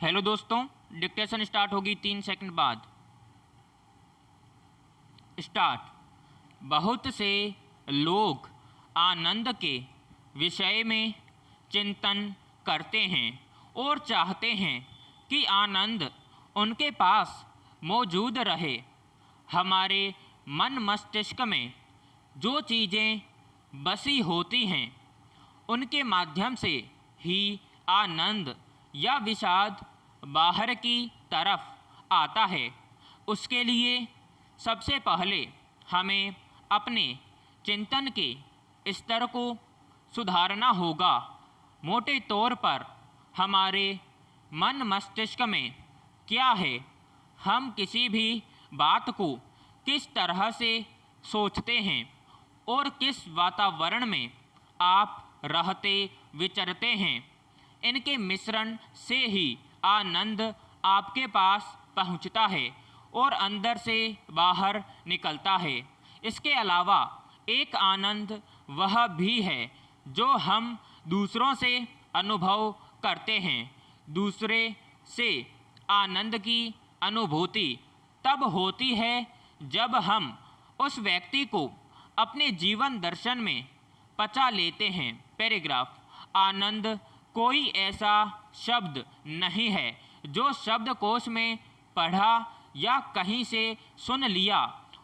Hello दोस्तों, dictation start होगी 3 second बाद। स्टार्ट। बहुत से लोग आनंद के विषय में चिंतन करते हैं और चाहते हैं कि आनंद उनके पास मौजूद रहे। हमारे मन मस्तिष्क में जो चीज़ें बसी होती हैं उनके माध्यम से ही आनंद या विषाद बाहर की तरफ आता है। उसके लिए सबसे पहले हमें अपने चिंतन के स्तर को सुधारना होगा। मोटे तौर पर हमारे मन मस्तिष्क में क्या है, हम किसी भी बात को किस तरह से सोचते हैं और किस वातावरण में आप रहते विचरते हैं, इनके मिश्रण से ही आनंद आपके पास पहुंचता है और अंदर से बाहर निकलता है। इसके अलावा एक आनंद वह भी है जो हम दूसरों से अनुभव करते हैं। दूसरे से आनंद की अनुभूति तब होती है जब हम उस व्यक्ति को अपने जीवन दर्शन में पचा लेते हैं। पैराग्राफ। आनंद कोई ऐसा शब्द नहीं है जो शब्दकोश में पढ़ा या कहीं से सुन लिया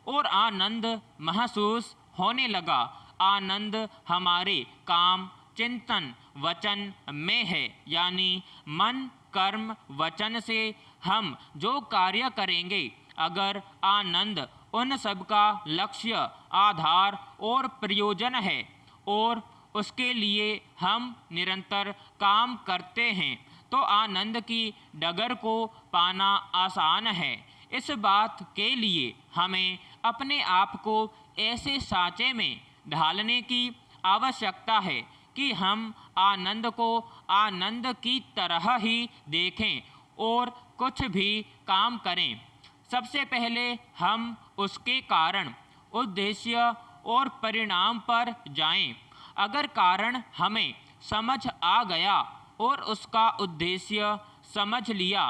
और आनंद महसूस होने लगा। आनंद हमारे काम, चिंतन, वचन में है, यानी मन, कर्म, वचन से हम जो कार्य करेंगे, अगर आनंद उन सब का लक्ष्य, आधार और प्रयोजन है और उसके लिए हम निरंतर काम करते हैं तो आनंद की डगर को पाना आसान है। इस बात के लिए हमें अपने आप को ऐसे सांचे में ढालने की आवश्यकता है कि हम आनंद को आनंद की तरह ही देखें और कुछ भी काम करें। सबसे पहले हम उसके कारण, उद्देश्य और परिणाम पर जाएं। अगर कारण हमें समझ आ गया और उसका उद्देश्य समझ लिया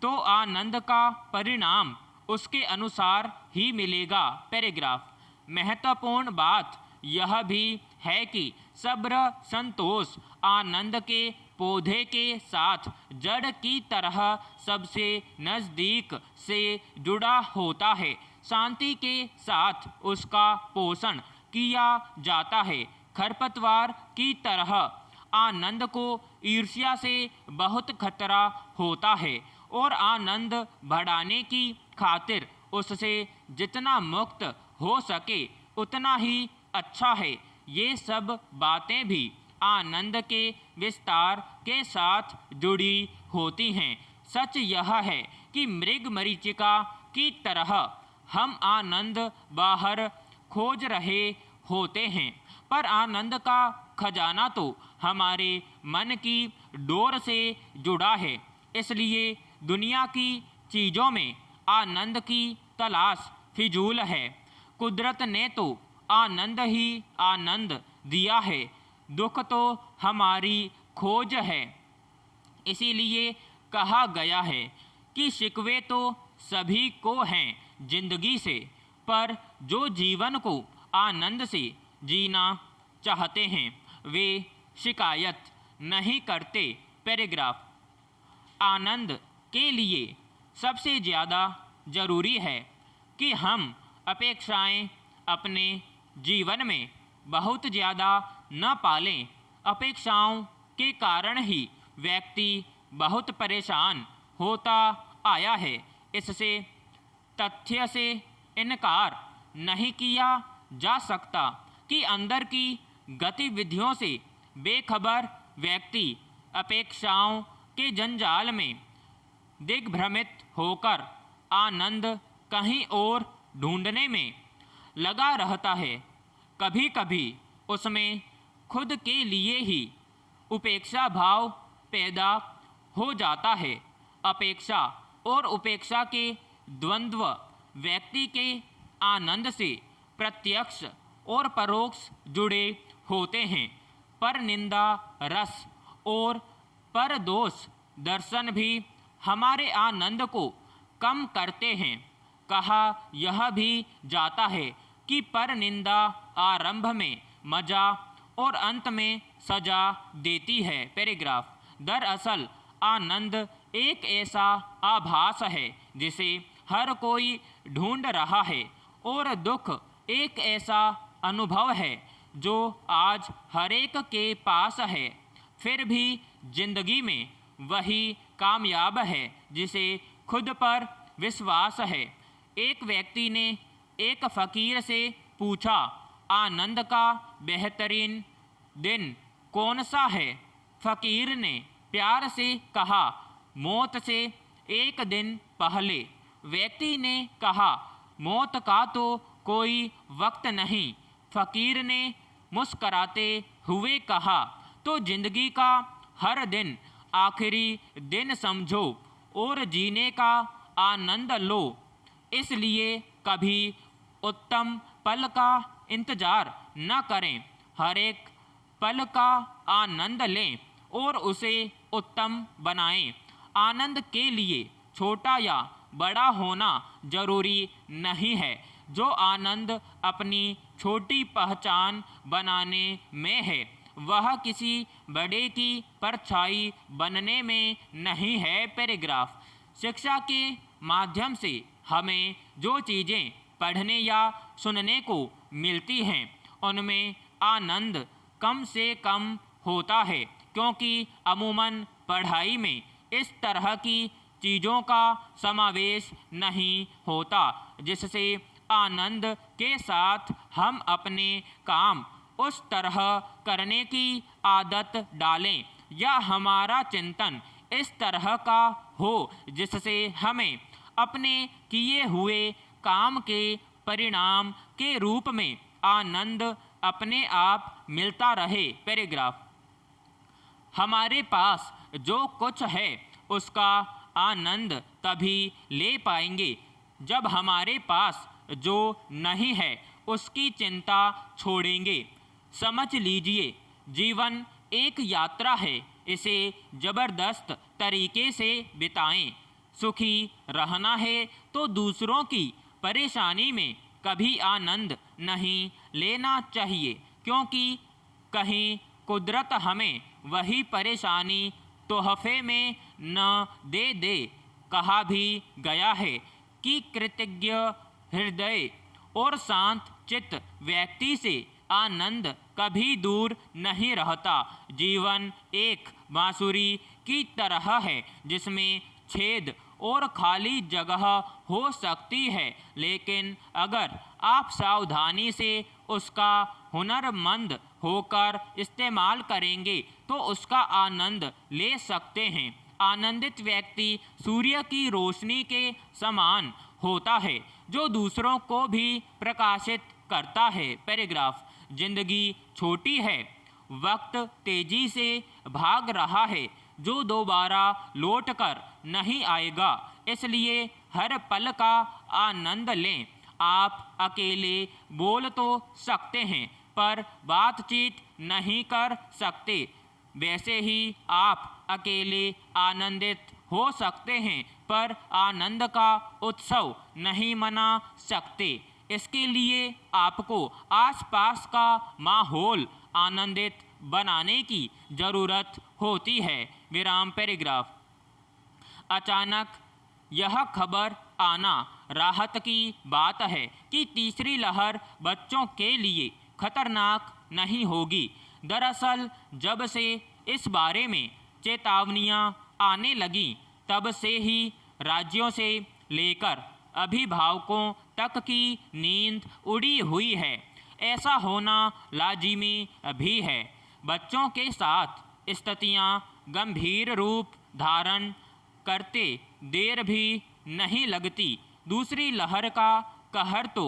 तो आनंद का परिणाम उसके अनुसार ही मिलेगा। पैराग्राफ। महत्वपूर्ण बात यह भी है कि सब्र, संतोष आनंद के पौधे के साथ जड़ की तरह सबसे नज़दीक से जुड़ा होता है। शांति के साथ उसका पोषण किया जाता है। खरपतवार की तरह आनंद को ईर्ष्या से बहुत खतरा होता है और आनंद बढ़ाने की खातिर उससे जितना मुक्त हो सके उतना ही अच्छा है। ये सब बातें भी आनंद के विस्तार के साथ जुड़ी होती हैं। सच यह है कि मृग मरीचिका की तरह हम आनंद बाहर खोज रहे होते हैं, पर आनंद का खजाना तो हमारे मन की डोर से जुड़ा है। इसलिए दुनिया की चीज़ों में आनंद की तलाश फिजूल है। कुदरत ने तो आनंद ही आनंद दिया है, दुख तो हमारी खोज है। इसीलिए कहा गया है कि शिकवे तो सभी को हैं जिंदगी से, पर जो जीवन को आनंद से जीना चाहते हैं वे शिकायत नहीं करते। पैराग्राफ। आनंद के लिए सबसे ज़्यादा ज़रूरी है कि हम अपेक्षाएं अपने जीवन में बहुत ज़्यादा न पालें। अपेक्षाओं के कारण ही व्यक्ति बहुत परेशान होता आया है। इससे तथ्य से इनकार नहीं किया जा सकता कि अंदर की गतिविधियों से बेखबर व्यक्ति अपेक्षाओं के जंजाल में दिग्भ्रमित होकर आनंद कहीं और ढूंढने में लगा रहता है। कभी कभी उसमें खुद के लिए ही उपेक्षा भाव पैदा हो जाता है। अपेक्षा और उपेक्षा के द्वंद्व व्यक्ति के आनंद से प्रत्यक्ष और परोक्ष जुड़े होते हैं। पर निंदा रस और पर दोष दर्शन भी हमारे आनंद को कम करते हैं। कहा यह भी जाता है कि पर निंदा आरंभ में मजा और अंत में सजा देती है। पैराग्राफ। दरअसल आनंद एक ऐसा आभास है जिसे हर कोई ढूंढ रहा है, और दुख एक ऐसा अनुभव है जो आज हर एक के पास है। फिर भी जिंदगी में वही कामयाब है जिसे खुद पर विश्वास है। एक व्यक्ति ने एक फकीर से पूछा, आनंद का बेहतरीन दिन कौन सा है? फकीर ने प्यार से कहा, मौत से एक दिन पहले। व्यक्ति ने कहा, मौत का तो कोई वक्त नहीं। फकीर ने मुस्कराते हुए कहा, तो जिंदगी का हर दिन आखिरी दिन समझो और जीने का आनंद लो। इसलिए कभी उत्तम पल का इंतजार न करें, हर एक पल का आनंद लें और उसे उत्तम बनाएं। आनंद के लिए छोटा या बड़ा होना जरूरी नहीं है। जो आनंद अपनी छोटी पहचान बनाने में है, वह किसी बड़े की परछाई बनने में नहीं है। पैराग्राफ। शिक्षा के माध्यम से हमें जो चीज़ें पढ़ने या सुनने को मिलती हैं, उनमें आनंद कम से कम होता है, क्योंकि अमूमन पढ़ाई में इस तरह की चीज़ों का समावेश नहीं होता जिससे आनंद के साथ हम अपने काम उस तरह करने की आदत डालें, या हमारा चिंतन इस तरह का हो जिससे हमें अपने किए हुए काम के परिणाम के रूप में आनंद अपने आप मिलता रहे। पैराग्राफ। हमारे पास जो कुछ है उसका आनंद तभी ले पाएंगे जब हमारे पास जो नहीं है उसकी चिंता छोड़ेंगे। समझ लीजिए, जीवन एक यात्रा है, इसे ज़बरदस्त तरीके से बिताएं। सुखी रहना है तो दूसरों की परेशानी में कभी आनंद नहीं लेना चाहिए, क्योंकि कहीं कुदरत हमें वही परेशानी तोहफे में न दे दे। कहा भी गया है कि कृतज्ञ हृदय और शांत चित्त व्यक्ति से आनंद कभी दूर नहीं रहता। जीवन एक बांसुरी की तरह है जिसमें छेद और खाली जगह हो सकती है, लेकिन अगर आप सावधानी से उसका हुनरमंद होकर इस्तेमाल करेंगे तो उसका आनंद ले सकते हैं। आनंदित व्यक्ति सूर्य की रोशनी के समान होता है जो दूसरों को भी प्रकाशित करता है। पैराग्राफ। जिंदगी छोटी है, वक्त तेजी से भाग रहा है जो दोबारा लौटकर नहीं आएगा, इसलिए हर पल का आनंद लें। आप अकेले बोल तो सकते हैं पर बातचीत नहीं कर सकते, वैसे ही आप अकेले आनंदित हो सकते हैं पर आनंद का उत्सव नहीं मना सकते। इसके लिए आपको आसपास का माहौल आनंदित बनाने की ज़रूरत होती है। विराम। पैराग्राफ। अचानक यह खबर आना राहत की बात है कि तीसरी लहर बच्चों के लिए खतरनाक नहीं होगी। दरअसल जब से इस बारे में चेतावनियां आने लगीं, तब से ही राज्यों से लेकर अभिभावकों तक की नींद उड़ी हुई है। ऐसा होना लाजिमी भी है। बच्चों के साथ स्थितियां गंभीर रूप धारण करते देर भी नहीं लगती। दूसरी लहर का कहर तो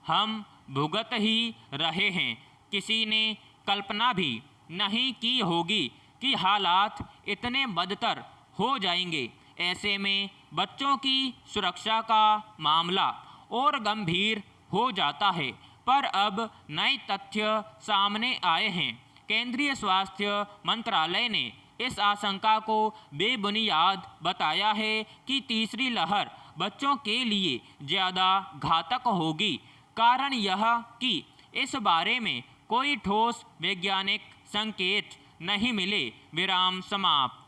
हम भुगत ही रहे हैं। किसी ने कल्पना भी नहीं की होगी कि हालात इतने बदतर हो जाएंगे। ऐसे में बच्चों की सुरक्षा का मामला और गंभीर हो जाता है। पर अब नए तथ्य सामने आए हैं। केंद्रीय स्वास्थ्य मंत्रालय ने इस आशंका को बेबुनियाद बताया है कि तीसरी लहर बच्चों के लिए ज़्यादा घातक होगी। कारण यह कि इस बारे में कोई ठोस वैज्ञानिक संकेत नहीं मिले। विराम समाप्त।